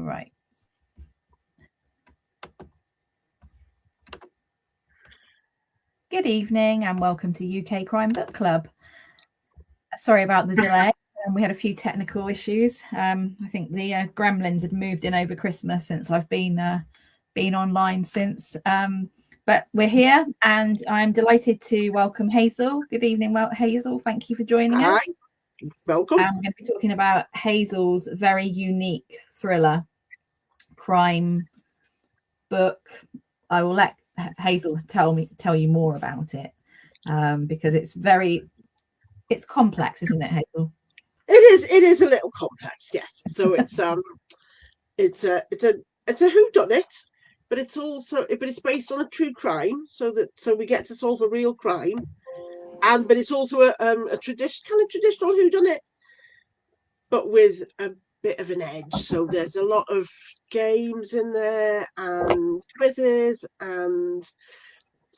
Right. Good evening and welcome to UK Crime Book Club. Sorry about the delay. We had a few technical issues. I think the gremlins had moved in over Christmas since I've been online since. But we're here and I'm delighted to welcome Hazell. Good evening, Hazell. Thank you for joining us. Welcome. I'm going to be talking about Hazell's very unique thriller crime book. I will let Hazell tell you more about it because it's complex, isn't it, Hazell? It is a little complex, yes. So it's a whodunit, but it's based on a true crime, so we get to solve a real crime, but it's also a traditional whodunit, but with a bit of an edge. So there's a lot of games in there and quizzes and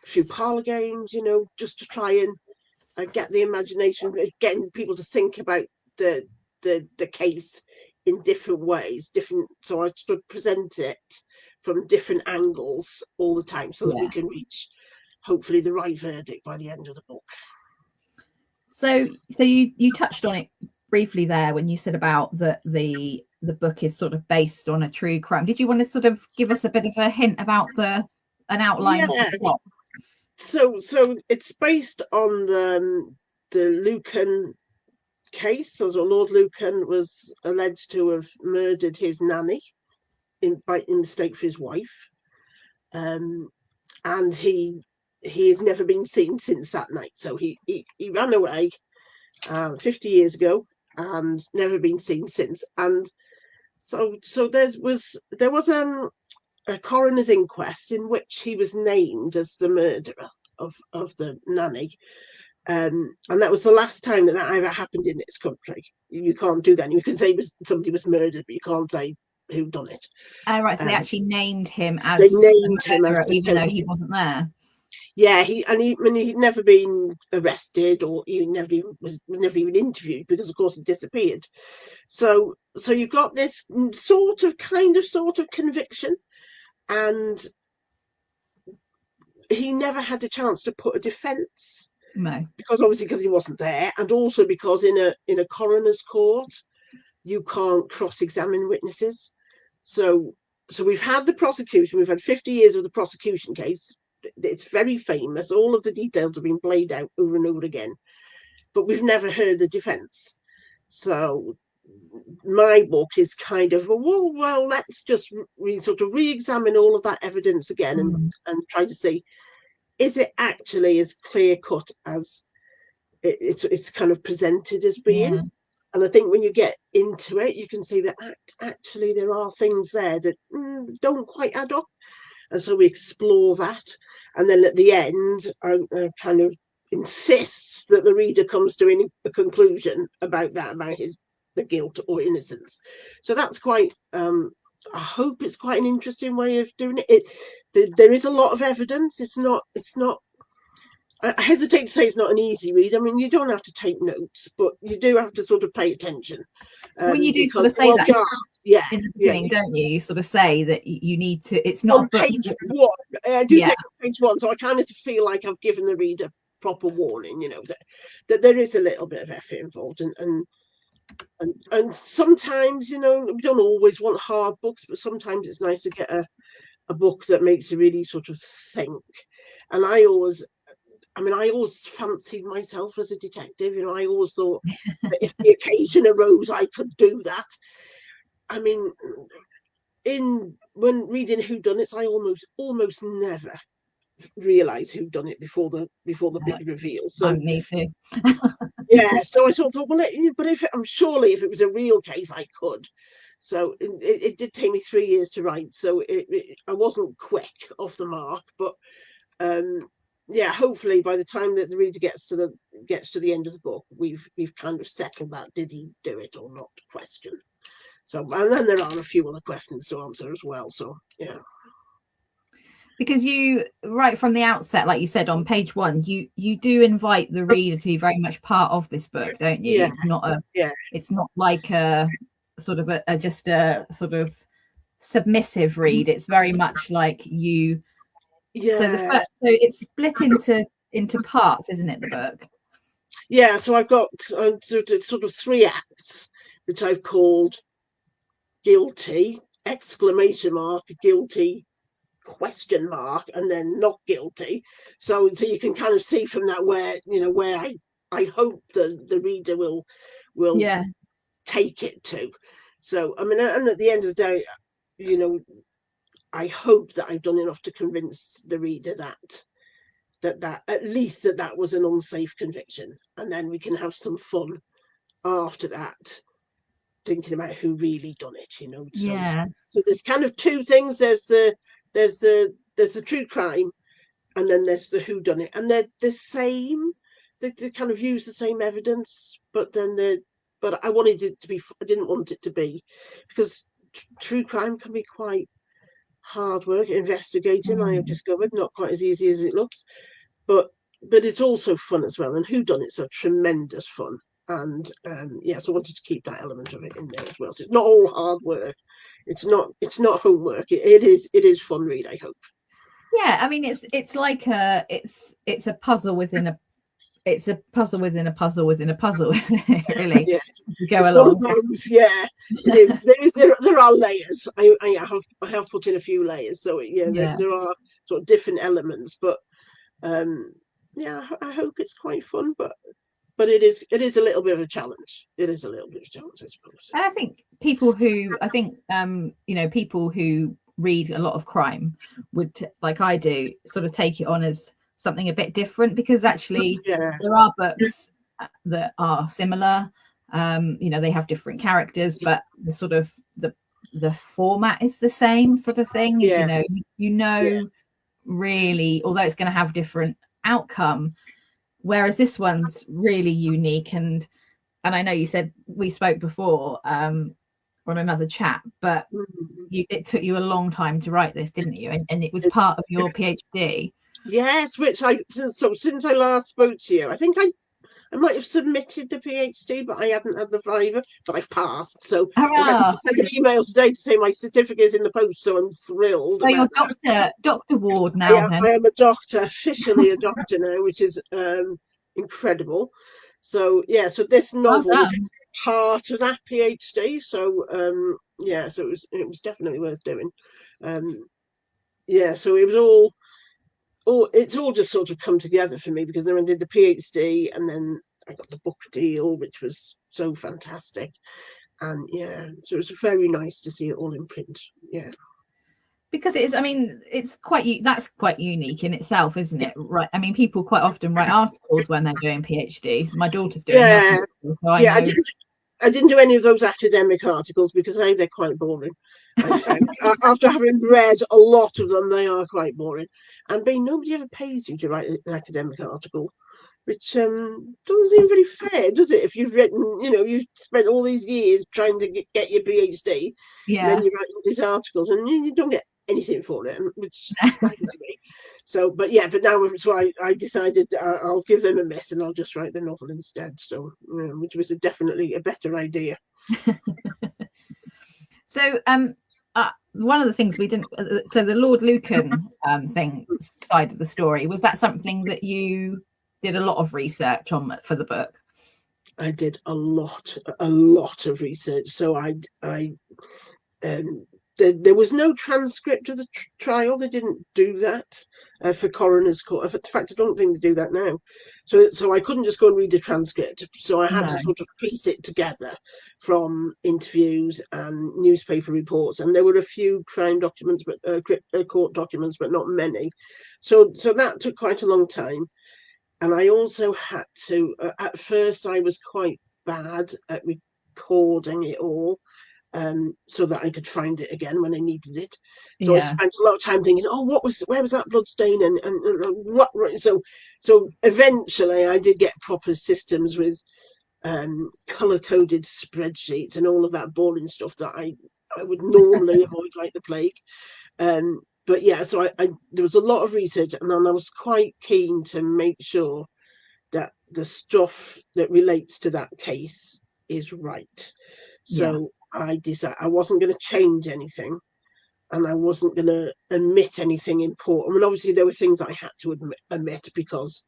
a few parlor games, just to try and get the imagination, getting people to think about the case in different ways, so I sort of present it from different angles all the time, so that we can reach hopefully the right verdict by the end of the book. So you touched on it briefly there when you said about the book is sort of based on a true crime. Did you want to sort of give us a bit of a hint about an outline of the plot? So it's based on the Lucan case. So Lord Lucan was alleged to have murdered his nanny in mistake for his wife, and he has never been seen since that night. So he ran away 50 years ago and never been seen since. And so there was a coroner's inquest in which he was named as the murderer of the nanny. And that was the last time that ever happened in this country. You can't do that. You can say somebody was murdered, but you can't say who done it. Right, so they actually named him as even though he wasn't there. Yeah, he'd never been arrested, or he was never even interviewed, because of course he disappeared. So you've got this sort of conviction, and he never had a chance to put a defence. No, because he wasn't there, and also because in a coroner's court you can't cross-examine witnesses. So we've had the prosecution. We've had 50 years of the prosecution case. It's very famous. All of the details have been played out over and over again, but we've never heard the defence. So my book is kind of well, let's just re-examine all of that evidence again and try to see, is it actually as clear cut as it's kind of presented as being? Yeah. And I think when you get into it, you can see that actually there are things there that don't quite add up. And so we explore that. And then at the end, I kind of insist that the reader comes to a conclusion about the guilt or innocence. So that's quite, I hope it's quite an interesting way of doing it. There is a lot of evidence. It's not, I hesitate to say it's not an easy read. I mean, you don't have to take notes, but you do have to sort of pay attention. Well, you do sort of say that in the beginning, don't you? You sort of say that you need to, it's not on page one. I do say on page one, so I kind of feel like I've given the reader proper warning, that there is a little bit of effort involved. And sometimes, we don't always want hard books, but sometimes it's nice to get a book that makes you really sort of think. And I always fancied myself as a detective. I always thought that if the occasion arose, I could do that. I mean, when reading whodunits, I almost never realise who done it before the big reveal. So me too. Yeah, so I sort of thought, well, but if it was a real case, I could. So it did take me 3 years to write, so I wasn't quick off the mark, but hopefully by the time that the reader gets to the end of the book, we've kind of settled that did he do it or not question. So, and then there are a few other questions to answer as well. So yeah. Because you, right from the outset, like you said on page one, you do invite the reader to be very much part of this book, don't you? Yeah. It's not like a sort of just a sort of submissive read. It's very much like you. So the Yeah. first, so it's split into parts, isn't it? The book. Yeah, so I've got sort of 3 acts, which I've called guilty, exclamation mark, guilty, question mark, and then not guilty. So you can kind of see from that where I hope the reader will Yeah. take it to. So I mean, and at the end of the day, I hope that I've done enough to convince the reader that at least that was an unsafe conviction, and then we can have some fun after that, thinking about who really done it. Yeah. So there's kind of 2 things. There's the true crime, and then there's the who done it, and they're the same. They kind of use the same evidence, but I wanted it to be. I didn't want it to be, because true crime can be quite hard work investigating. I have discovered not quite as easy as it looks, but it's also fun as well. And whodunits are tremendous fun. And so I wanted to keep that element of it in there as well. So it's not all hard work. It's not homework. It is fun read, I hope. Yeah, I mean it's like it's a puzzle within a puzzle within a puzzle within a puzzle, isn't it, really? Yeah, you go it's along. one of those. Yeah, it is. There are layers. I have put in a few layers. So there are sort of different elements, but I hope it's quite fun. But it is a little bit of a challenge. It is a little bit of a challenge, I suppose. And I think people who people who read a lot of crime would, like I do, sort of take it on as something a bit different, because actually there are books that are similar. They have different characters, but the sort of the format is the same sort of thing. Really, although it's going to have different outcome, whereas this one's really unique. And I know you said we spoke before on another chat, but it took you a long time to write this, didn't you? And it was part of your PhD. Yes, which since I last spoke to you, I think I might have submitted the PhD, but I hadn't had the Viva, but I've passed. So I sent an email today to say my certificate is in the post, so I'm thrilled. So you're Dr. Ward now. I am a doctor, officially a doctor now, which is incredible. So so this novel was part of that PhD. So so it was definitely worth doing. So it was all. It's all just sort of come together for me, because then I did the PhD, and then I got the book deal, which was so fantastic. And so it was very nice to see it all in print. Yeah. Because it is, I mean, that's quite unique in itself, isn't it? Right. I mean, people quite often write articles when they're doing PhDs. My daughter's doing I didn't do any of those academic articles, because they're quite boring. I found after having read a lot of them, they are quite boring. And nobody ever pays you to write an academic article, which doesn't seem very fair, does it? If you've written, you've spent all these years trying to get your PhD, and then you write all these articles, and you don't get anything for it, which staggers me. So, but now, so I decided I'll give them a miss, and I'll just write the novel instead. So, which was definitely a better idea. So, one of the things we didn't, so the Lord Lucan thing side of the story, was that something that you did a lot of research on for the book? I did a lot of research. So there was no transcript of the trial. They didn't do that for coroner's court. In fact, I don't think they do that now. So I couldn't just go and read the transcript. So I had to sort of piece it together from interviews and newspaper reports. And there were a few crime documents, but court documents, but not many. So that took quite a long time. And I also had to. At first, I was quite bad at recording it all, so that I could find it again when I needed it. So I spent a lot of time thinking, where was that blood stain, and what? So eventually I did get proper systems with color-coded spreadsheets and all of that boring stuff that I would normally avoid like the plague. But so I there was a lot of research, and then I was quite keen to make sure that the stuff that relates to that case is right. So I decided I wasn't going to change anything. and I wasn't going to omit anything important. I mean, obviously there were things I had to omit because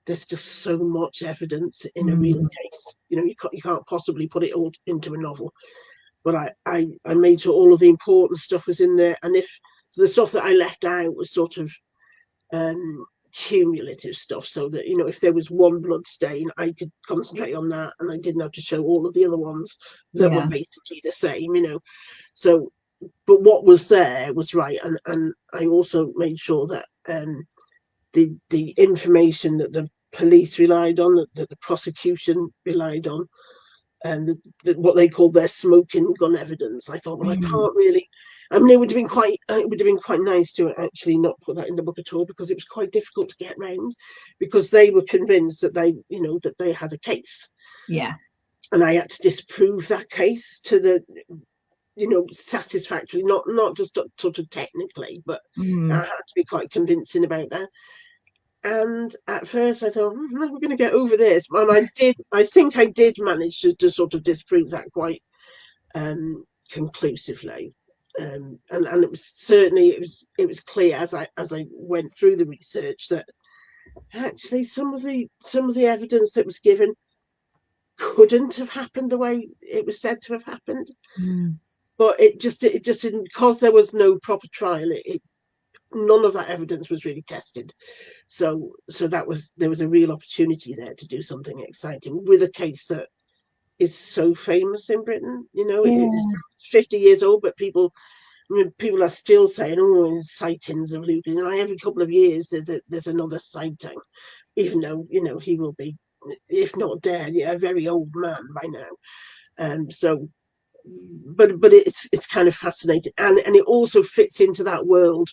there's just so much evidence in a real case. You can't possibly put it all into a novel. But I made sure all of the important stuff was in there, and if the stuff that I left out was sort of cumulative stuff, so that if there was one blood stain, I could concentrate on that, and I didn't have to show all of the other ones that were basically the same. So, but what was there was right, and I also made sure that the information that the police relied on, that the prosecution relied on, and what they called their smoking gun evidence. I thought, well, I can't really. I mean, it would have been quite nice to actually not put that in the book at all, because it was quite difficult to get round, because they were convinced that they had a case. Yeah. And I had to disprove that case to the satisfactory, not just sort of technically, but I had to be quite convincing about that. And at first I thought, we're going to get over this. And I think I did manage to sort of disprove that quite conclusively. And it was certainly, it was clear as I went through the research that actually some of the evidence that was given couldn't have happened the way it was said to have happened. But it just didn't, because there was no proper trial. None of that evidence was really tested, so there was a real opportunity there to do something exciting with a case that is so famous in Britain. It's 50 years old, but people are still saying, oh, sightings of Lupin, and every couple of years there's another sighting, even though he will be, if not dead, a very old man by now. So but it's kind of fascinating, and it also fits into that world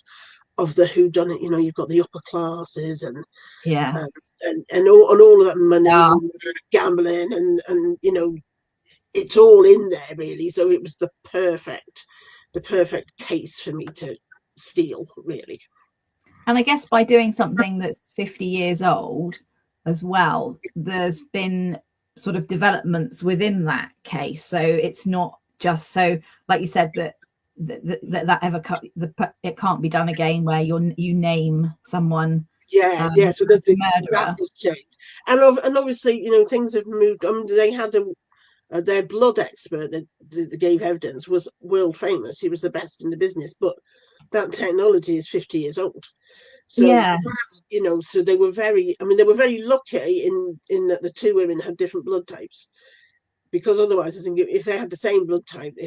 of the whodunit. You've got the upper classes and all of that money, gambling, and it's all in there really. So it was the perfect case for me to steal, really. And I guess by doing something that's 50 years old as well, there's been sort of developments within that case. So it's not just so, like you said, that it can't be done again where you name someone. So the murderer has changed, and obviously things have moved. They had their blood expert that gave evidence was world famous. He was the best in the business, but that technology is 50 years old. So so they were very lucky in that the two women had different blood types. Because otherwise, I think if they had the same blood type,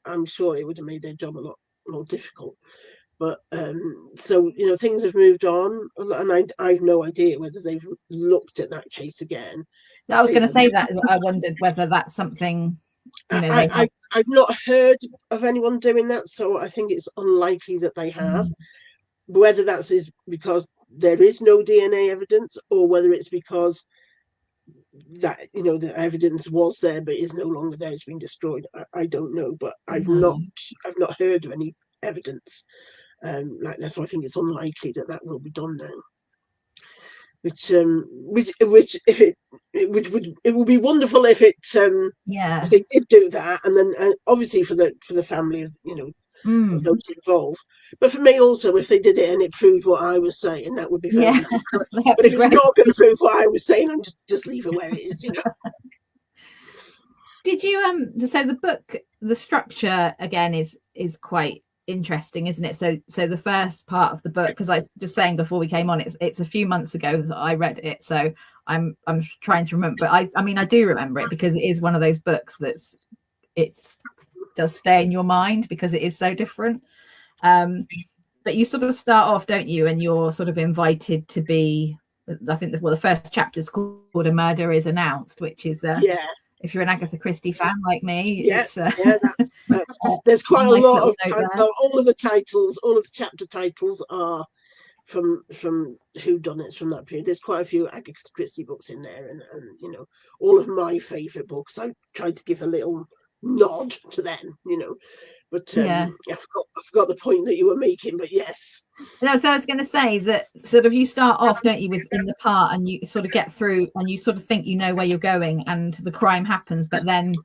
I'm sure it would have made their job a lot more difficult. But so things have moved on, and I've no idea whether they've looked at that case again. I was going to say that. I wondered whether that's something. I've not heard of anyone doing that, so I think it's unlikely that they have. Whether that is because there is no DNA evidence, or whether it's because that the evidence was there but is no longer there, it's been destroyed, I don't know. But I've not heard of any evidence like that, so I think it's unlikely that will be done now. Which if it would be wonderful if it if they did do that, and then obviously for the family of of those involved. But for me also, if they did it and it proved what I was saying, that would be very nice. But if it's not going to prove what I was saying, I'm just leave it where it is, Did you so the book, the structure again is quite interesting, isn't it? So the first part of the book, because I was just saying before we came on, it's a few months ago that I read it, so I'm trying to remember. But I mean I do remember it because it is one of those books does stay in your mind because it is so different. But you sort of start off, don't you, and you're sort of invited to be, I think the first chapter is called A Murder is Announced, which is if you're an Agatha Christie fan like me, that's there's quite a lot of all of the titles, all of the chapter titles are from whodunits from that period. There's quite a few Agatha Christie books in there, and all of my favorite books. I tried to give a little nod to them, but I forgot the point that you were making, but yes. No, so I was going to say that sort of you start off, don't you, in the part, and you sort of get through and you sort of think you know where you're going and the crime happens, but then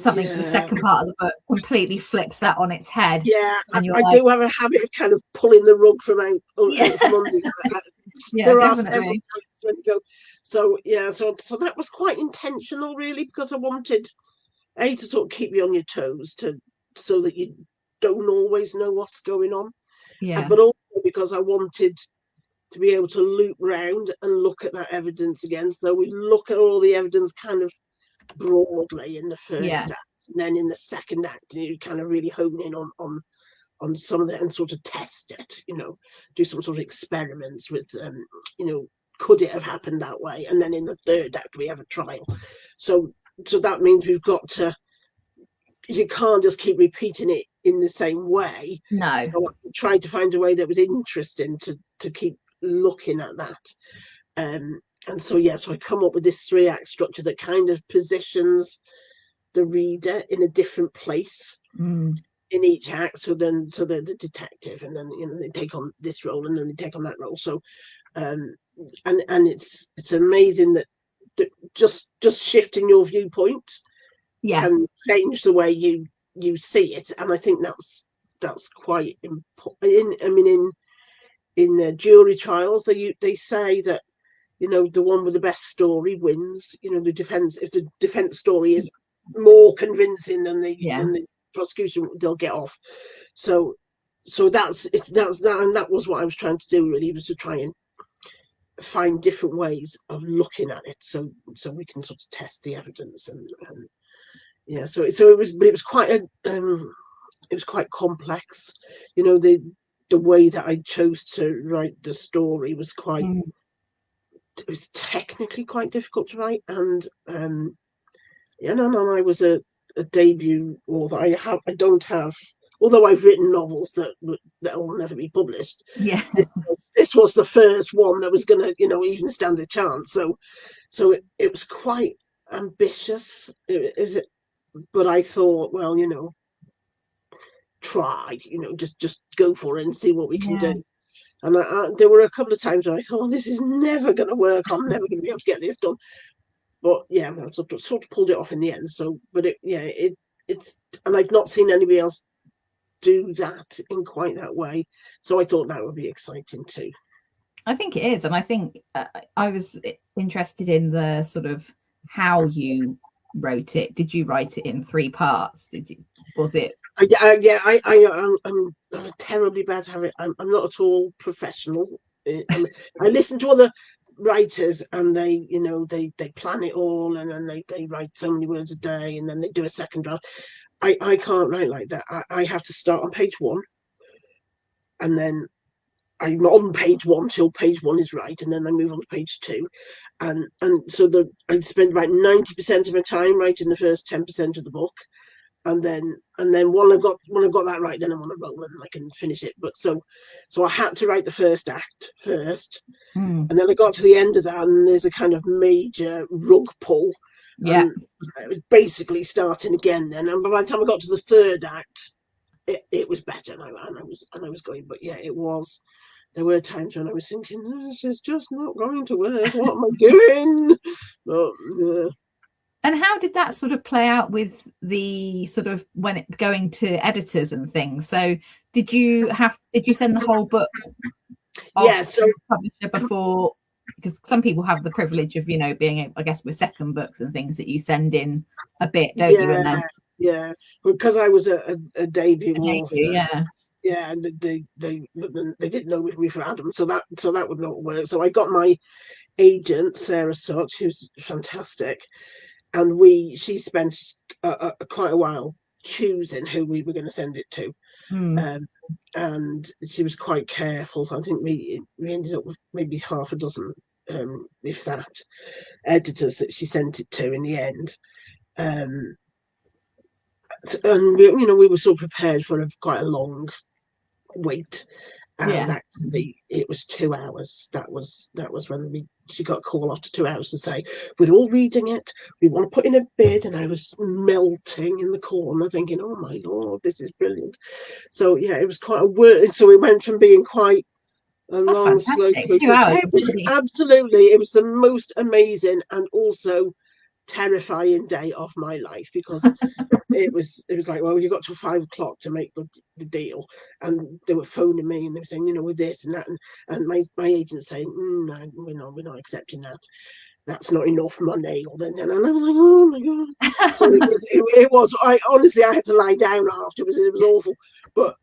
something, the Yeah. second part of the book completely flips that on its head. Yeah, And you're I like, do have a habit of kind of pulling the rug from out yeah, from under you. yeah, There are several definitely. times when you go. So yeah, so that was quite intentional, really, because I wanted to sort of keep you on your toes, so that you don't always know what's going on, Yeah, but also because I wanted to be able to loop round and look at that evidence again. So we look at all the evidence kind of broadly in the yeah, first act, and then in the second act, you kind of really hone in on some of it and sort of test it, do some sort of experiments with, could it have happened that way? And then in the third act, we have a trial. So that means you can't just keep repeating it in the same way. no, So I tried to find a way that was interesting to keep looking at that. And so I come up with this 3-act structure that kind of positions the reader in a different place in each act. So they're the detective, and then they take on this role, and then they take on that role. So and it's amazing that just shifting your viewpoint yeah, can change the way you see it. And I think that's quite important. In jury trials, they say that the one with the best story wins. The defense, if the defense story is more convincing than the prosecution, they'll get off. So that's that, and that was what I was trying to do, really, was to try and find different ways of looking at it, so we can sort of test the evidence. And so it was quite it was quite complex. The way that I chose to write the story was quite it was technically quite difficult to write. And I was a debut author. I don't have, although I've written novels that will never be published. yeah. This was the first one that was going to even stand a chance. So it was quite ambitious. But I thought, well, try, just go for it and see what we can do. And there were a couple of times when I thought, this is never going to work. I'm never going to be able to get this done. But yeah, I sort of pulled it off in the end. So, but it's, and I've not seen anybody else do that in quite that way. So I thought that would be exciting too. I think it is. And I think I was interested in the sort of how you wrote it. Did you write it in 3 parts? Was it? I'm terribly bad at it. I'm not at all professional. I listen to other writers, and they plan it all, and then they write so many words a day, and then they do a second draft. I can't write like that. I have to start on page 1, and then I'm on page 1 till page 1 is right, and then I move on to page 2, and so I spend about 90% of my time writing the first 10% of the book, and then when I've got that right, then I'm on a roll and I can finish it. But so I had to write the first act first, and then I got to the end of that, and there's a kind of major rug pull. Yeah, it was basically starting again then. And by the time I got to the third act, it was better, and I was going. But yeah, it was. There were times when I was thinking, this is just not going to work. What am I doing? But, and how did that sort of play out with the sort of when it going to editors and things? So did you send the whole book off to the publisher before? Because some people have the privilege of being, I guess, with second books and things, that you send in a bit, don't you? And then because I was a debut author. Yeah, and they didn't know me from Adam, so that would not work. So I got my agent, Sarah Such, who's fantastic, and she spent quite a while choosing who we were going to send it to, and she was quite careful. So I think we ended up with maybe half a dozen, if that, editors that she sent it to in the end. And we were so prepared for quite a long wait, and actually it was 2 hours. That was when she got a call after 2 hours to say, we're all reading it, we want to put in a bid. And I was melting in the corner thinking, oh my lord, this is brilliant. So yeah, it was quite a word. So it went from being quite a long, slow process. 2 hours. Absolutely, it was the most amazing, and also terrifying day of my life, because it was like, well, you got till 5 o'clock to make the deal, and they were phoning me and they were saying, with this and that, and my agent saying, no, we're not accepting that. That's not enough money, or then, and I was like, oh my god. So it was. I honestly, I had to lie down afterwards. It was awful, but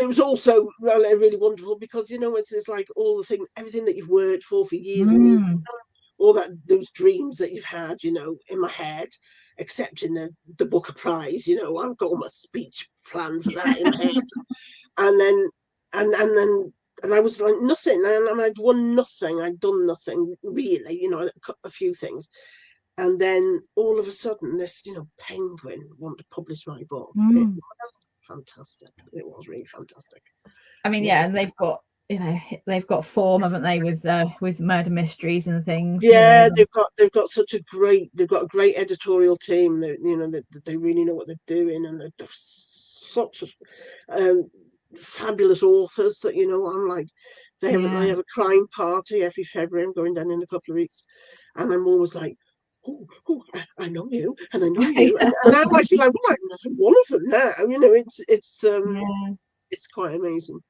it was also really wonderful, because it's like all the things, everything that you've worked for years and years, all those dreams that you've had, in my head, accepting the Booker Prize. I've got all my speech planned for that in my head, and then and I was like nothing, and I'd won nothing, I'd done nothing really, a few things, and then all of a sudden this, Penguin want to publish my book. It was fantastic. It was really fantastic. I mean, yeah, and they've got form, haven't they, with murder mysteries and things. Yeah, they've got a great editorial team. They really know what they're doing, and they're such fabulous authors that I'm like, they have a crime party every February. I'm going down in a couple of weeks, and I'm always like, oh, I know you, and I know you, and now I feel like, well, I'm one of them now. It's quite amazing.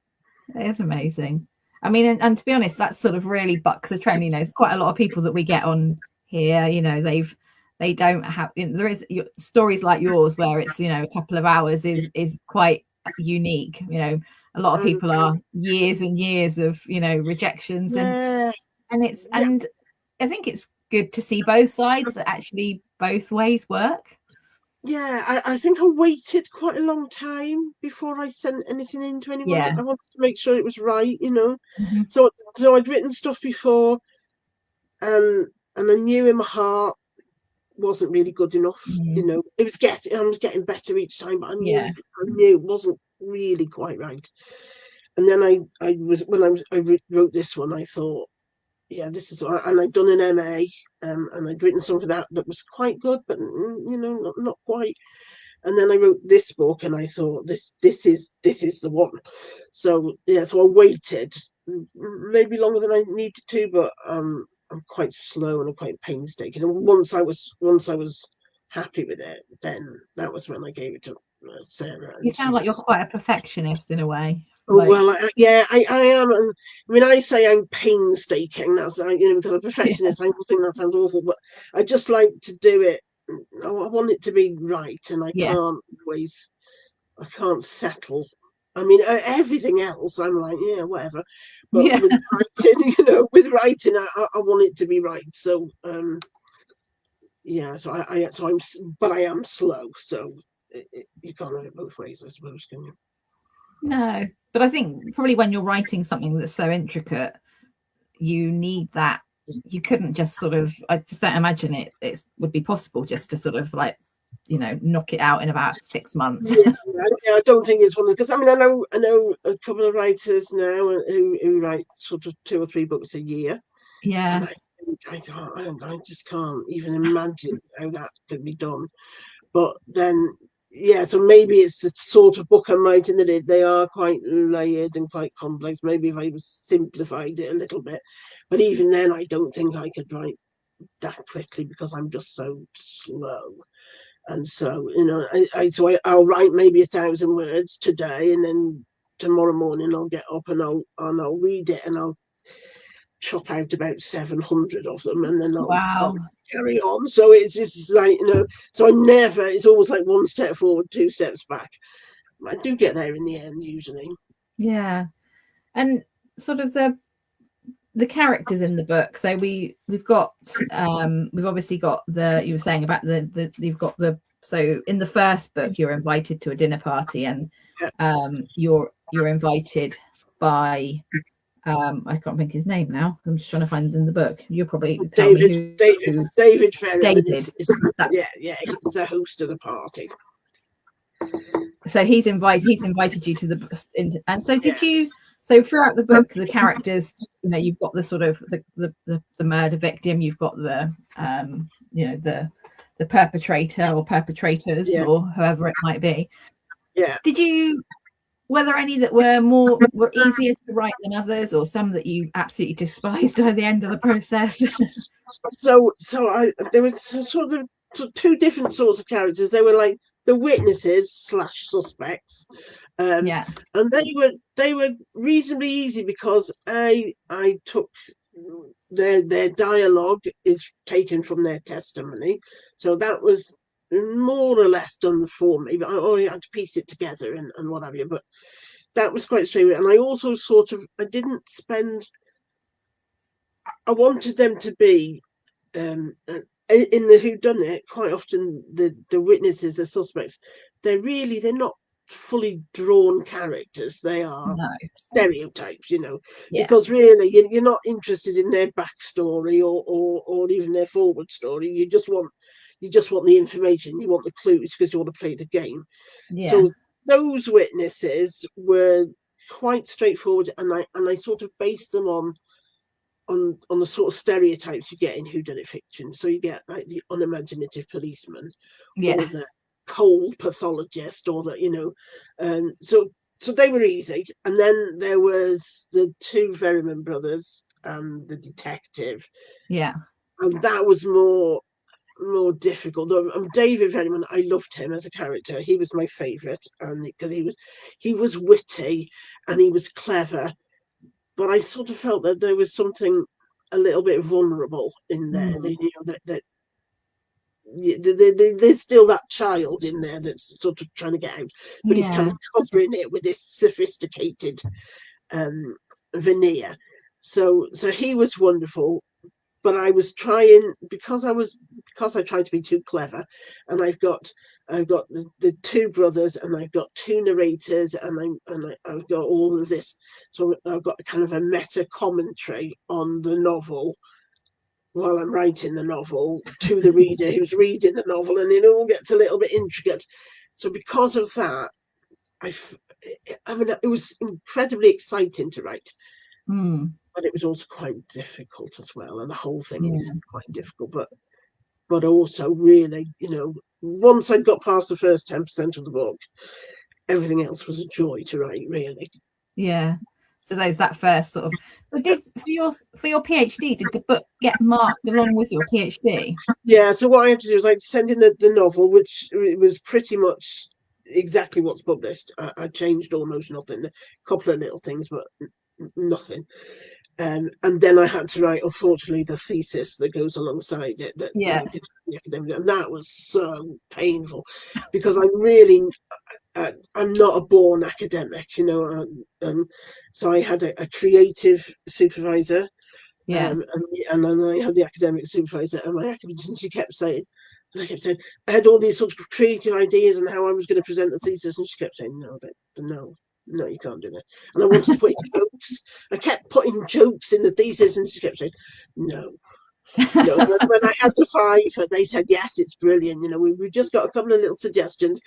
It is amazing. I mean, and to be honest, that's sort of really bucks a trend. It's quite a lot of people that we get on here. They don't have. There is stories like yours where it's a couple of hours is quite unique. A lot of people are years and years of rejections, and I think it's good to see both sides, that actually both ways work. Yeah, I think I waited quite a long time before I sent anything in to anyone. I wanted to make sure it was right, So I'd written stuff before, and I knew in my heart wasn't really good enough. I was getting better each time, but I knew it wasn't really quite right. And then I wrote this one, I thought, yeah, this is, and I'd done an MA, and I'd written something that was quite good, but not quite. And then I wrote this book, and I thought, this is the one. So so I waited maybe longer than I needed to, but I'm quite slow and I'm quite painstaking. And once I was happy with it, then that was when I gave it to Sarah. You sound like you're quite a perfectionist in a way. Oh, well, I am. And I mean, I say I'm painstaking. That's because I'm a perfectionist. I think that sounds awful, but I just like to do it. I want it to be right, and I can't settle. I mean, everything else, I'm like, yeah, whatever. But with writing, I want it to be right. So, so I am slow. So you can't have it both ways, I suppose, can you? No, but I think probably when you're writing something that's so intricate, you need that. You couldn't just sort of, I just don't imagine it would be possible just to sort of like, knock it out in about 6 months. I don't think it's one of, because I mean, I know a couple of writers now who write sort of 2 or 3 books a year. Yeah. And I just can't even imagine how that could be done. But then, so maybe it's the sort of book I'm writing that they are quite layered and quite complex. Maybe if I was simplified it a little bit, but even then, I don't think I could write that quickly because I'm just so slow. And so, I'll write maybe 1,000 words today, and then tomorrow morning I'll get up and I'll read it, and I'll chop out about 700 of them, and then I'll carry on. So it's just like, so it's always like 1 step forward, 2 steps back. I do get there in the end usually. Yeah. And sort of the characters in the book. So we've obviously got you were saying about you've got so in the first book you're invited to a dinner party, and you're invited by I can't think his name now. I'm just trying to find it in the book. You'll probably tell me who. David Ferrer. David. He's the host of the party. So he's invited you to the, and so did you. So throughout the book, the characters, you've got the sort of the murder victim, you've got the the perpetrator or perpetrators or whoever it might be. Yeah. Did you were there any that were easier to write than others, or some that you absolutely despised by the end of the process? There was sort of two different sorts of characters. They were like the witnesses slash suspects, Yeah, and they were reasonably easy because I took their dialogue is taken from their testimony, so that was more or less done for me. But I only had to piece it together and what have you. But that was quite straightforward. And I also I didn't spend. I wanted them to be in the whodunit. Quite often, the witnesses, the suspects, they're not fully drawn characters. They are no, stereotypes, yeah, because really you're not interested in their backstory or even their forward story. You just want the information. You want the clues because you want to play the game. yeah, So those witnesses were quite straightforward, and I sort of based them on the sort of stereotypes you get in whodunit fiction. So you get like the unimaginative policeman, yeah, or the cold pathologist, or so they were easy. And then there was the two Verriman brothers and the detective, yeah, and that was more difficult. David Venneman, I loved him as a character. He was my favourite, and because he was witty and he was clever, but I sort of felt that there was something a little bit vulnerable in there. That there's still that child in there that's sort of trying to get out, but he's kind yeah, of covering it with this sophisticated veneer. So he was wonderful, but I was trying because I tried to be too clever, and I've got the two brothers, and I've got two narrators, and I've got all of this. So I've got kind of a meta commentary on the novel while I'm writing the novel to the reader who's reading the novel, and it all gets a little bit intricate. So because of that, I mean, it was incredibly exciting to write, but it was also quite difficult as well, and the whole thing was yeah, quite difficult. But also really, once I got past the first 10% of the book, everything else was a joy to write, really. yeah. So there's that first sort of. But did for your PhD, did the book get marked along with your PhD? Yeah, so what I had to do was like send in the novel, which was pretty much exactly what's published. I changed almost nothing, a couple of little things, but nothing. And then I had to write, unfortunately, the thesis that goes alongside it that Yeah, I did for the academic, and that was so painful because I'm not a born academic, so I had a creative supervisor, yeah. and then I had the academic supervisor, and my academic, she kept saying, and I kept saying, I had all these sort of creative ideas and how I was going to present the thesis, and she kept saying, no, you can't do that. And I wanted to put in jokes. I kept putting jokes in the thesis, and she kept saying, no. When I had the five, they said, yes, it's brilliant. We've just got a couple of little suggestions.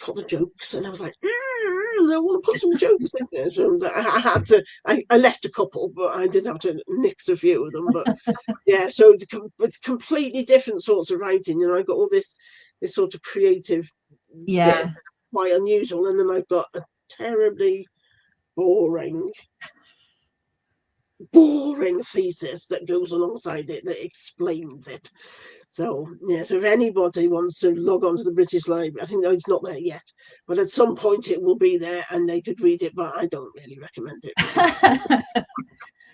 Put the jokes, and I was like, I want to put some jokes in there. So I had to. I left a couple, but I did have to nix a few of them. But yeah, so it's completely different sorts of writing. I got all this sort of creative bit, Yeah, quite unusual, and then I've got a terribly boring thesis that goes alongside it that explains it. So yeah, so if anybody wants to log on to the British Library, I think it's not there yet, but at some point it will be there and they could read it, but I don't really recommend it because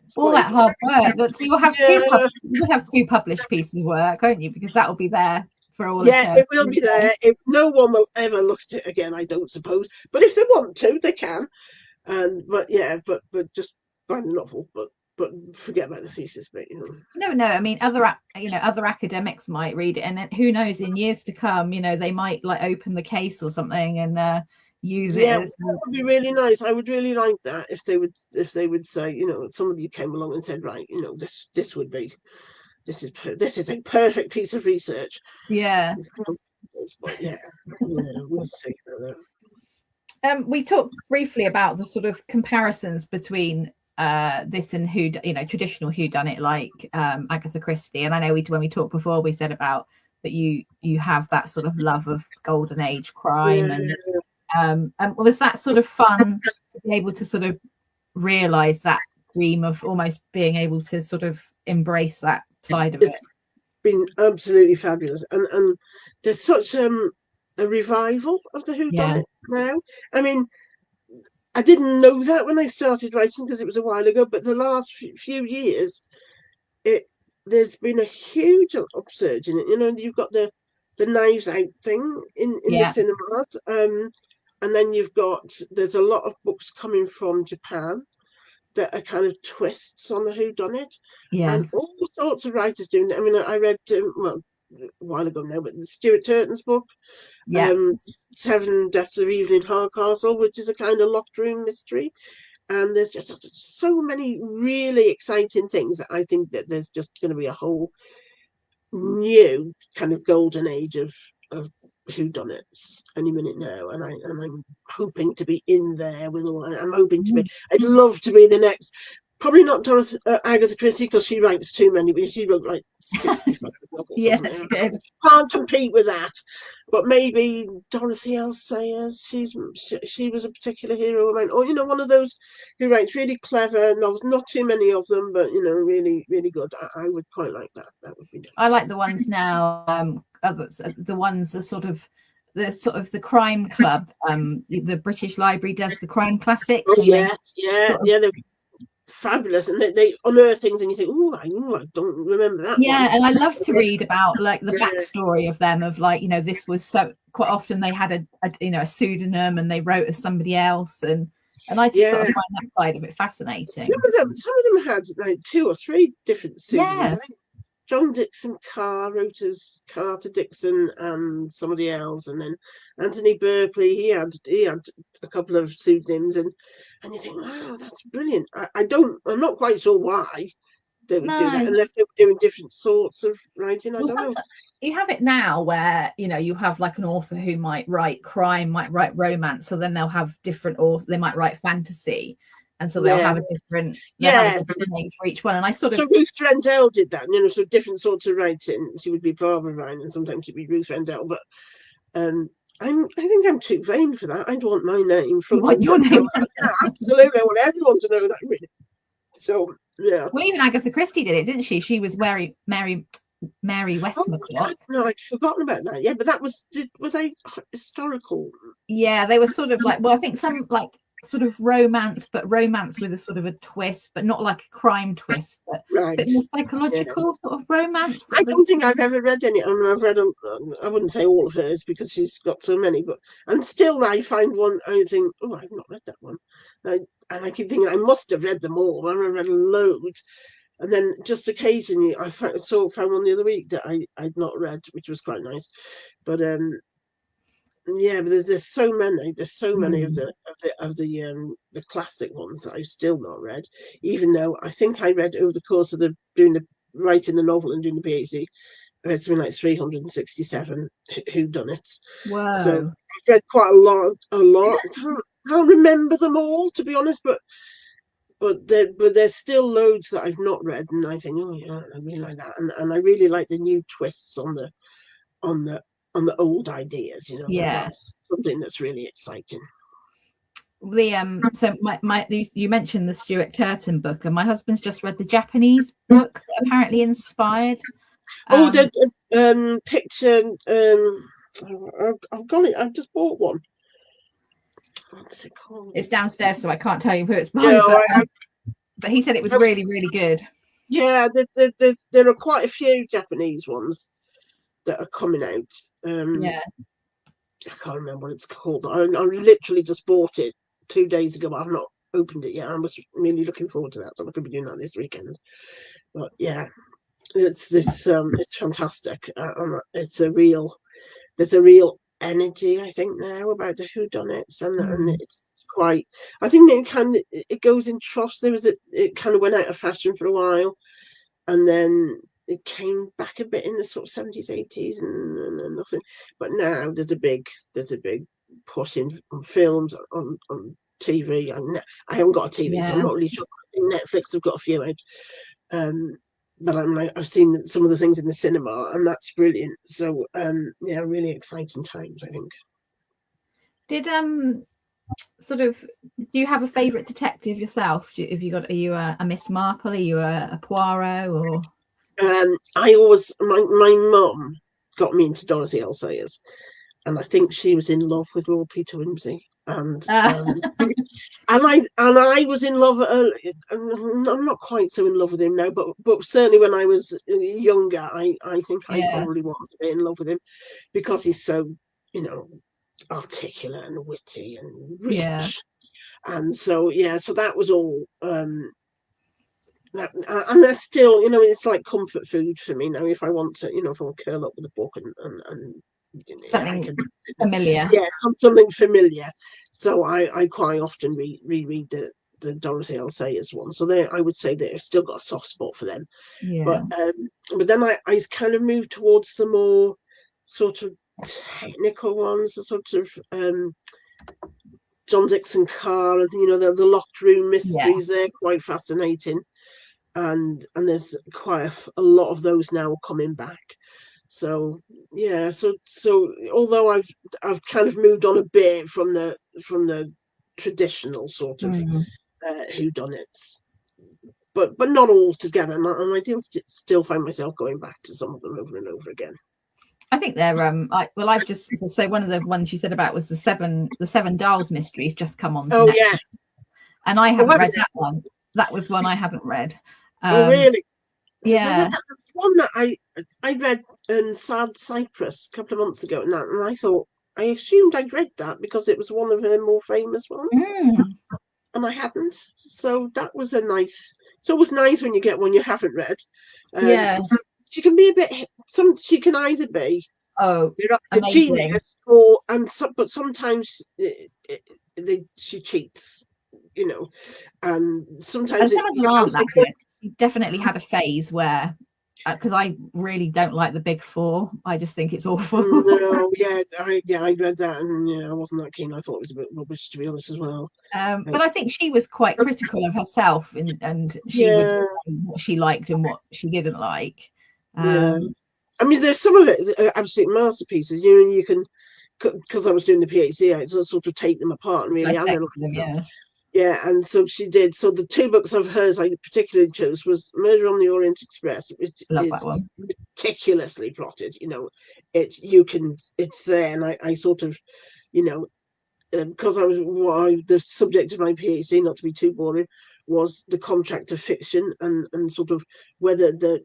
it's all quite that hard work. But so you'll have yeah, you would have two published pieces of work, won't you? Because that will be there for all of yeah, time. it will be there. If no one will ever look at it again, I don't suppose. But if they want to, they can. But yeah, but just buy the novel, but forget about the thesis bit, You never know. I mean, other academics might read it, and who knows? In years to come, they might like open the case or something and use it Yeah, as. that would be really nice. I would really like that if they would say, somebody came along and said, right, this is a perfect piece of research. Yeah. But yeah, we'll see. We talked briefly about the sort of comparisons between this and traditional whodunit like Agatha Christie. And I know when we talked before, we said about that you have that sort of love of golden age crime Yeah, and And was that sort of fun to be able to sort of realize that dream of almost being able to sort of embrace that side of it? It's been absolutely fabulous, and there's such a revival of the Yeah, whodunit now. I mean, I didn't know that when I started writing because it was a while ago, but the last few years, there's been a huge upsurge in it. You know, you've got the Knives Out thing in the yeah, cinemas, and then there's a lot of books coming from Japan that are kind of twists on the whodunit, yeah, and all sorts of writers doing that. I mean, I read well a while ago now, but the Stuart Turton's book, yeah. Seven Deaths of Evelyn Hardcastle, which is a kind of locked room mystery. And there's just so many really exciting things that I think that there's just going to be a whole new kind of golden age of whodunits any minute now, and I'm hoping to be in there with all. I'm hoping to be. I'd love to be the next. Probably not Agatha Christie because she writes too many. But she wrote like 65 novels or Yeah, something. she did. Can't compete with that. But maybe Dorothy L. Sayers. She was a particular hero of mine. Or one of those who writes really clever novels. Not too many of them, but really really good. I would quite like that. That would be nice. I like the ones now. The ones the sort of the crime club. The British Library does the crime classics. Oh And yes, sort of, they're fabulous, and they unearth things, and you think, oh, I don't remember that one. yeah, and I love to read about like the Yeah. backstory of them. Of like, this was so quite often they had a pseudonym and they wrote as somebody else, and I just sort of find that side of it fascinating. Some of them had like 2 or 3 different pseudonyms. Yeah. I think John Dixon Carr wrote as Carter Dixon and somebody else, and then Anthony Berkeley, he had a couple of pseudonyms, and you think, wow, that's brilliant. I'm not quite sure why they would do that, unless they were doing different sorts of writing. I don't know. You have it now where you have like an author who might write crime, might write romance, so then they'll have different authors. They might write fantasy, and so they'll have a different name for each one. And I sort of Ruth Rendell did that, so different sorts of writing. She would be Barbara Ryan, and sometimes she'd be Ruth Rendell. But I think I'm too vain for that. I'd want my name from your name. Absolutely, I want everyone to know that. Really. So yeah. Well, even Agatha Christie did it, didn't she? She was Mary Westmacott. Oh, no, I'd forgotten about that. Yeah, but that was a historical. Yeah, they were sort of like. Well, I think some like sort of romance, but romance with a sort of a twist, but not like a crime twist, but a bit more psychological sort of romance. I don't think I've ever read any. I mean, I've read, I wouldn't say all of hers because she's got so many, and still I find one, I think, oh, I've not read that one. And I keep thinking I must have read them all. I've read loads. And then just occasionally I found one the other week that I'd not read, which was quite nice. But yeah, but there's so many of the classic ones that I've still not read, even though I think I read over the course of writing the novel and doing the PhD, I read something like 367 whodunits. Wow. So I've read quite a lot. I can't remember them all, to be honest, but there's still loads that I've not read, and I think, oh yeah, I really like that, and I really like the new twists on the old ideas. That's something that's really exciting. So you mentioned the Stuart Turton book, and my husband's just read the Japanese book that apparently inspired. The picture. I've got it. I've just bought one. What's it called? It's downstairs, so I can't tell you who it's by. But he said it was really, really good. Yeah, there are quite a few Japanese ones that are coming out. I can't remember what it's called. I literally just bought it 2 days ago, but I've not opened it yet. I was really looking forward to that, so I could be doing that this weekend. But yeah, it's fantastic. There's a real energy, I think, now about the whodunits, and it's quite. I think it goes in troughs. It kind of went out of fashion for a while, and then it came back a bit in the sort of 70s, 80s, and nothing. But now there's a big push in on films, on TV. I haven't got a TV, so I'm not really sure. I think Netflix have got a few out. But I've seen some of the things in the cinema, and that's brilliant. So really exciting times, I think. Did sort of, do you have a favourite detective yourself? Are you a Miss Marple? Are you a Poirot? Or I always my mum got me into Dorothy L. Sayers, and I think she was in love with Lord Peter Wimsey, and I was in love. I'm not quite so in love with him now, but certainly when I was younger, I think I probably was a bit in love with him because he's so, you know, articulate and witty and rich, and so so that was all. And they're still, it's like comfort food for me now. If I want to, if I want to curl up with a book and I something can, familiar. something familiar. So I quite often reread the Dorothy L. Sayers one. So I would say they've still got a soft spot for them. Yeah. But then I kind of moved towards the more sort of technical ones, the sort of John Dixon Carr, and the locked room mysteries. They're quite fascinating. And there's quite a lot of those now coming back. So so although I've kind of moved on a bit from the traditional sort of whodunits, but not all together, and I do still find myself going back to some of them over and over again. I think they're I've just so one of the ones you said about was the Seven Dials mysteries just come on to Netflix. Yeah, and I haven't read that one. That was one I haven't read. Really? Yeah. So one that I read Sad Cypress a couple of months ago, and I thought, I assumed I'd read that because it was one of her more famous ones, and I hadn't. So that was it's always nice when you get one you haven't read. She can be a bit. She can either be a genius but sometimes she cheats. And sometimes some of them aren't that good. She definitely had a phase where, because I really don't like the Big Four. I just think it's awful. No, I read that, and I wasn't that keen. I thought it was a bit rubbish, to be honest, as well. But I think she was quite critical of herself, and she would say what she liked and what she didn't like. I mean, there's some of it absolute masterpieces. You can, because I was doing the PhD, I sort of take them apart and really analyze them. Yeah, and so she did. So the two books of hers I particularly chose was Murder on the Orient Express, which is meticulously plotted. It's there, and I sort of, because the subject of my PhD, not to be too boring, was the contract of fiction and sort of whether the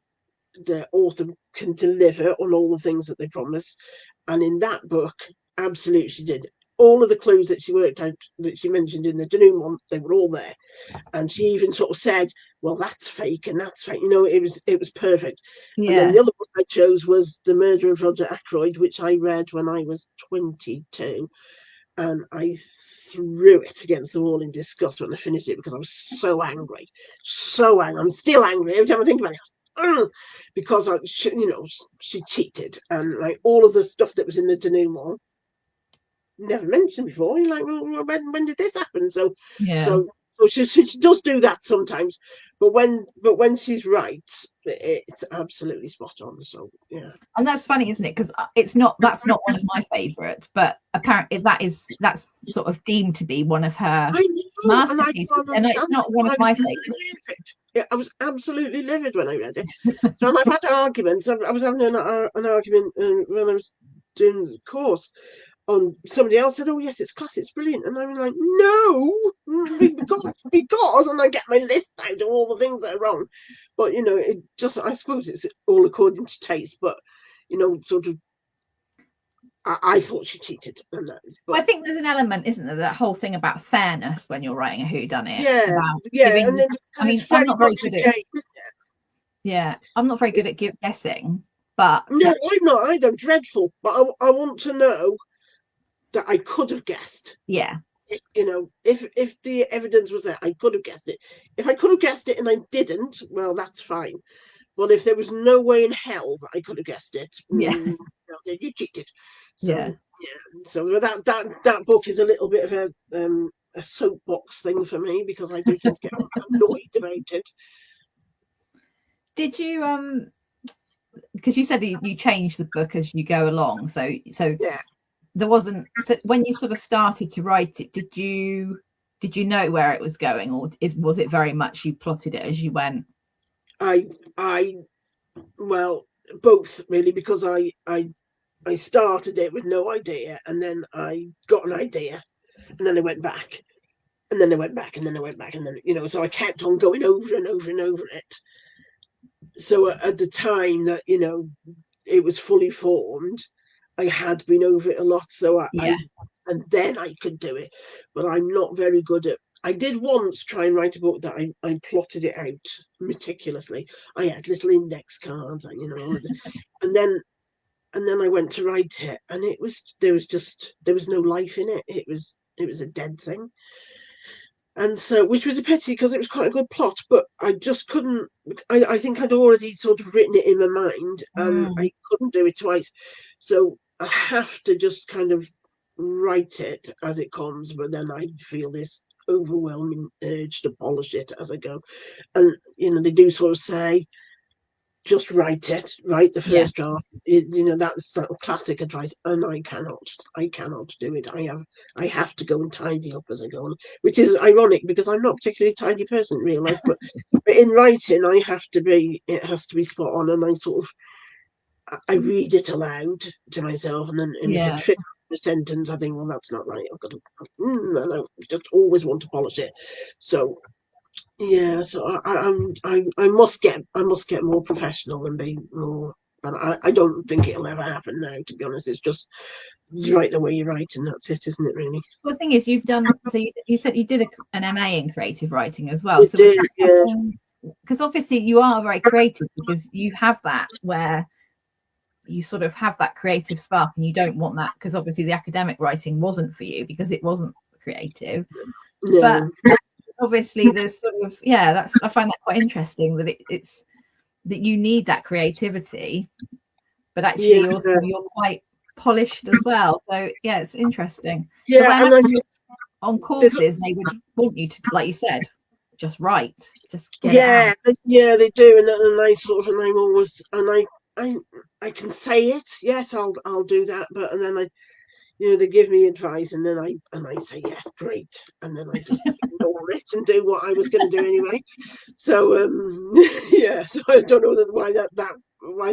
author can deliver on all the things that they promise. And in that book, absolutely she did. All of the clues that she worked out, that she mentioned in the Danone one, they were all there. And she even sort of said, well, that's fake and that's fake. It was perfect. And then the other book I chose was The Murder of Roger Ackroyd, which I read when I was 22. And I threw it against the wall in disgust when I finished it because I was so angry. So angry. I'm still angry every time I think about it. Because she cheated, and like all of the stuff that was in the Danone one never mentioned before. You're like, well, when did this happen? So she does do that sometimes, but when she's right, it's absolutely spot on. So yeah, and that's funny, isn't it? Because that's not one of my favourites, but apparently that's sort of deemed to be one of her masterpieces, and it's not one of my favourites. Yeah, I was absolutely livid when I read it. So I've had arguments. I was having an argument when I was doing the course. On somebody else said, "Oh yes, it's class, it's brilliant," and I was like, "No, because," and I get my list out of all the things that are wrong. But it just, I suppose it's all according to taste. But sort of, I thought she cheated. I think there's an element, isn't there, that whole thing about fairness when you're writing a whodunit. And then, I'm not very good at. Yeah, I'm not very good at guessing. But no, I'm not either. I'm dreadful. But I want to know that I could have guessed. Yeah. If the evidence was there, I could have guessed it. If I could have guessed it and I didn't, well, that's fine. But if there was no way in hell that I could have guessed it, then you cheated. So so that book is a little bit of a soapbox thing for me because I do tend to get annoyed about it. Did you because you said you change the book as you go along, so yeah. there wasn't, so when you sort of started to write it, did you know where it was going, or was it very much you plotted it as you went? Well, both really, because I started it with no idea, and then I got an idea, and then I went back, and then I went back, and then I went back, and then, you know, so I kept on going over and over and over it. So at the time that, you know, it was fully formed, I had been over it a lot, so Yeah. and then I could do it. But I'm not very good at. I did once try and write a book that I plotted it out meticulously. I had little index cards, you know, and then I went to write it, and there was no life in it. It was a dead thing. And so, which was a pity, because it was quite a good plot, but I just couldn't. I think I'd already sort of written it in my mind, and I couldn't do it twice. So I have to just kind of write it as it comes, but then I feel this overwhelming urge to polish it as I go. And, you know, they do sort of say, just write the first draft. You know, that's classic advice, and I cannot do it. I have to go and tidy up as I go on, which is ironic because I'm not particularly a tidy person in real life, but in writing it has to be spot on, and I read it aloud to myself, and then if it fits the sentence, I think, well, that's not right. I've got to, I just always want to polish it. So yeah, so I must get more professional and be more. But I don't think it'll ever happen now. To be honest, it's just write the way you write, and that's it, isn't it? Really. Well, the thing is, you've done. So you said you did an MA in creative writing as well. I So did, yeah. Because obviously you are very creative, because you have that where you sort of have that creative spark, and you don't want that, because obviously the academic writing wasn't for you because it wasn't creative. No. But obviously there's sort of, that's, I find that quite interesting, that it's that you need that creativity, but actually also you're quite polished as well. So yeah, it's interesting. Yeah, and on courses they would want you to, like you said, just write, just get it out. They do, and I sort of, and I'm always, and I can say it, yes, I'll do that, but and then you know, they give me advice, and then I say yes, great, and then I just ignore it and do what I was going to do anyway. So yeah, so I don't know why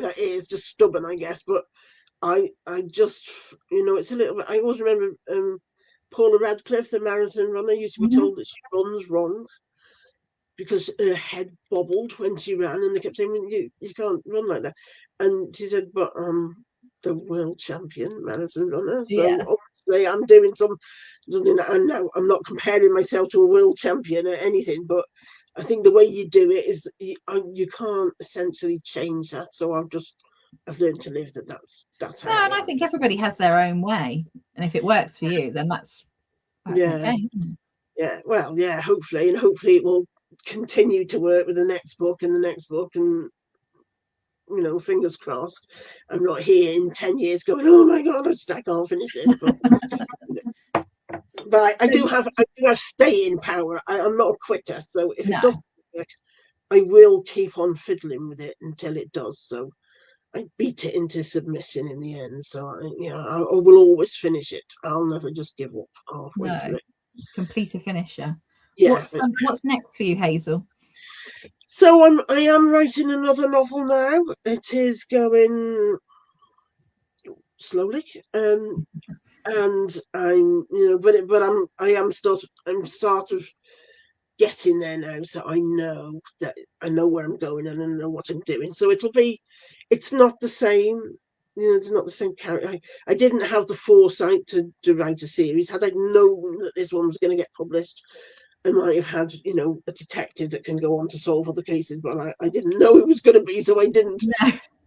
that is, just stubborn, I guess. But I just, you know, it's a little bit. I always remember Paula Radcliffe, the marathon runner, used to be told that she runs wrong because her head bobbled when she ran, and they kept saying, you can't run like that. And she said, but the world champion marathon runner, so obviously I'm doing something. And now I'm not comparing myself to a world champion or anything, but I think the way you do it is you can't essentially change that. So I've learned to live that's how. And I think everybody has their own way, and if it works for you, then that's okay. Yeah, well, yeah, hopefully it will continue to work with the next book and the next book, and you know, fingers crossed. I'm not here in 10 years going, oh my god, I can't finish this. But I do have staying power. I'm not a quitter, so if it doesn't work, I will keep on fiddling with it until it does. So I beat it into submission in the end. So I will always finish it. I'll never just give up halfway through it. Complete a finisher. Yeah. What's next for you, Hazell? So I am writing another novel now. It is going slowly, and I'm, you know, but I'm sort of getting there now. So I know where I'm going, and I know what I'm doing. So it's not the same. You know, it's not the same character. I didn't have the foresight to write a series. Had I known that this one was going to get published, I might have had, you know, a detective that can go on to solve other cases, but I didn't know it was going to be, so I didn't.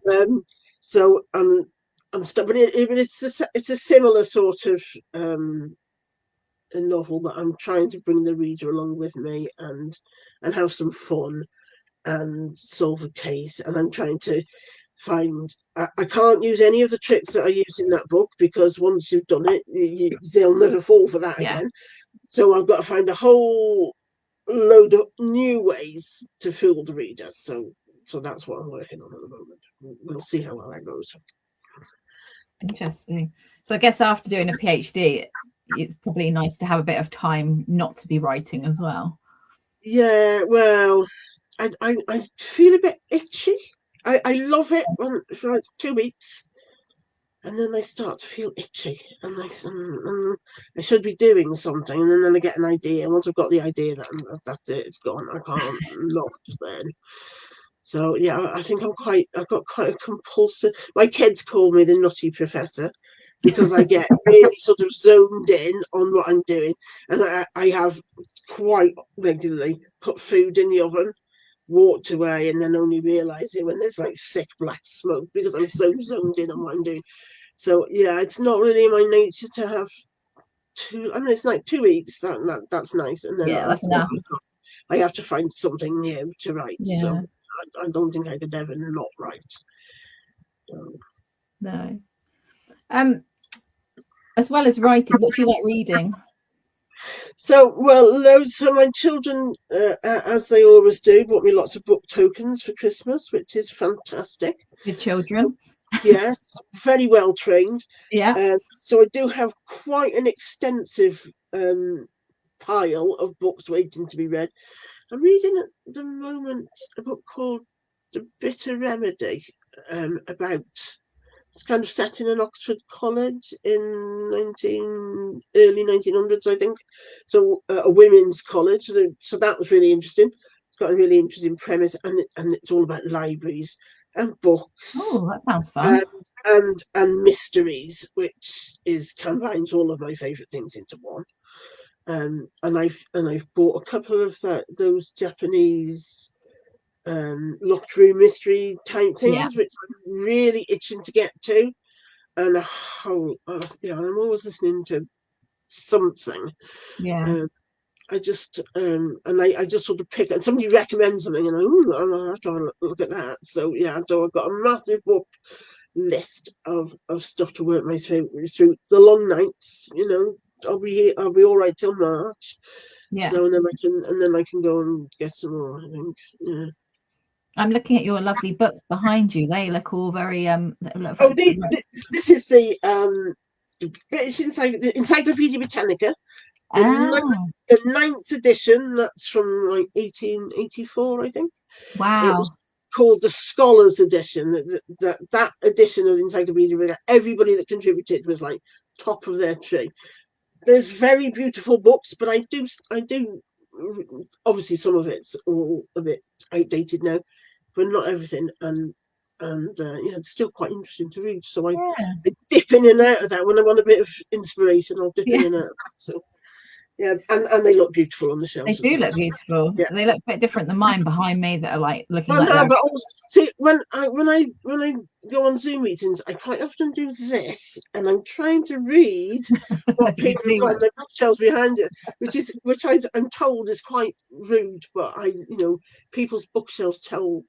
No. So I'm stuck. But it's a similar sort of a novel that I'm trying to bring the reader along with me and have some fun and solve a case. And I'm trying to find. I can't use any of the tricks that I used in that book, because once you've done it, they'll never fall for that again. So I've got to find a whole load of new ways to fool the reader. So that's what I'm working on at the moment. We'll see how well that goes. Interesting. So I guess after doing a PhD, it's probably nice to have a bit of time not to be writing as well. Yeah, well, I feel a bit itchy. I love it for like 2 weeks, and then I start to feel itchy, and I should be doing something, and then I get an idea. And once I've got the idea, that's it. It's gone. I can't not then. So yeah, I think I've got quite a compulsive. My kids call me the nutty professor because I get really sort of zoned in on what I'm doing, and I have quite regularly put food in the oven, walked away, and then only realise it when there's like thick black smoke because I'm so zoned in on what I'm doing. So yeah, it's not really in my nature to have two. I mean, it's like 2 weeks. That's nice, and then Yeah, that's enough. I have to find something new to write. Yeah. So I don't think I could ever not write. No. As well as writing, what do you like reading? So, well, loads. So my children, as they always do, bought me lots of book tokens for Christmas, which is fantastic. With So, children? yes, very well trained. Yeah. So I do have quite an extensive pile of books waiting to be read. I'm reading at the moment a book called The Bitter Remedy, about it's kind of set in an Oxford college in early 1900s, I think. So a women's college. So that was really interesting. It's got a really interesting premise, and it's all about libraries and books Oh, that sounds fun. and mysteries, which combines all of my favourite things into one. And I've bought a couple of those Japanese locked room mystery type Yeah. things, which I'm really itching to get to. And yeah, I'm always listening to something. Yeah. I just I just sort of pick, and somebody recommends something, and I have to have a look at that. So yeah, so I've got a massive book list of stuff to work my through the long nights. I'll be here. I'll be all right till March. Yeah. So and then I can go and get some more. I think. Yeah. I'm looking at your lovely books behind you. They look all very look Oh, very this is the British Encyclopedia Britannica, the ninth edition. That's from like 1884, I think. It was wow. called the Scholars Edition. That edition of the Encyclopedia, everybody that contributed was like top of their tree. There's very beautiful books, but I do obviously some of it's all a bit outdated now, but not everything. And yeah, it's still quite interesting to read. So I dip in and out of that when I want a bit of inspiration. I'll dip in Yeah. and out. So yeah, and they look beautiful on the They shelves as do well. look beautiful. Yeah. They look a bit different than mine behind me that are like looking Well, like no, they're but also, see, when I go on Zoom meetings, I quite often do this, and I'm trying to read what you can people have see got what on their bookshelves behind it, which I'm told is quite rude. But people's bookshelves tell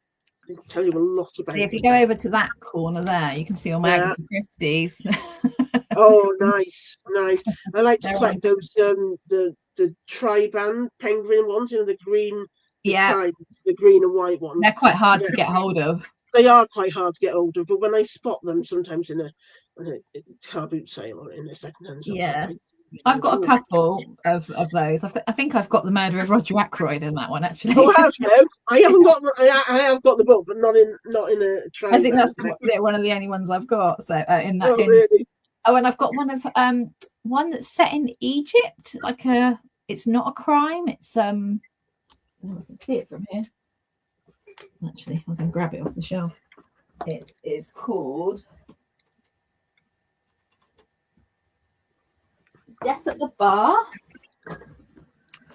you a lot about see if you them. go over to that corner there, you can see all my Yeah. Agatha Christie's. Oh, nice, nice. I like to They're collect those the tri-band penguin ones, the green, yeah, the green and white ones. they're quite hard Yeah. to get hold of. They are quite hard to get hold of, but when I spot them sometimes in a car boot sale or in a second-hand shop, Yeah. I've got a couple of those. I think I've got The Murder of Roger Ackroyd in that one actually. Oh, have you? I haven't got. I have got the book, but not in a I think that's tri-band. one of the only ones I've got. So in that, Oh, really? oh, and I've got one that's set in Egypt. It's not a crime. It's I can see it from here. Actually, I can grab it off the shelf. It is called Death at the Bar.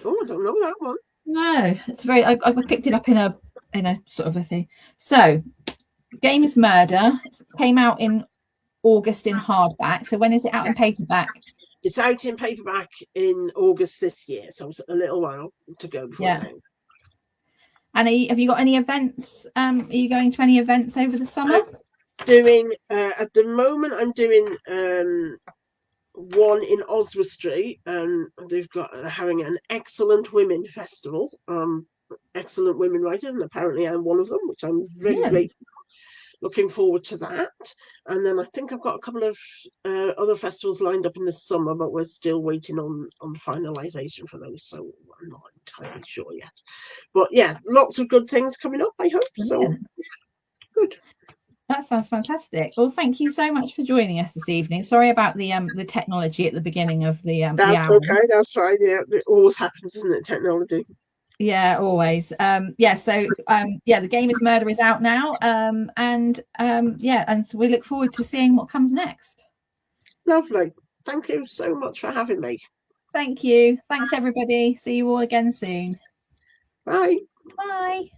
Oh, I don't know that one. No, it's very. I picked it up in a sort of a thing. So, Game is Murder. It came out in August in hardback. So when is it out in paperback? It's out in paperback in August this year, so it's a little while to go before it's out. And have you got any events? Are you going to any events over the summer? Doing at the moment, I'm doing one in Oswestry, and they've got having an excellent women festival. Excellent women writers, and apparently I'm one of them, which I'm very grateful for. looking forward to that. And then I think I've got a couple of other festivals lined up in the summer, but we're still waiting on finalisation for those, so I'm not entirely sure yet. But yeah, lots of good things coming up, I hope. Brilliant. So yeah, good. That sounds fantastic. Well, thank you so much for joining us this evening. Sorry about the technology at the beginning of the That's hour. okay, that's fine. Yeah, it always happens, isn't it, technology? Yeah, always. Yeah, so yeah, the game is Murder is out now. And yeah, and so we look forward to seeing what comes next. Lovely. Thank you so much for having me. Thank you. Thanks everybody. See you all again soon. Bye. Bye.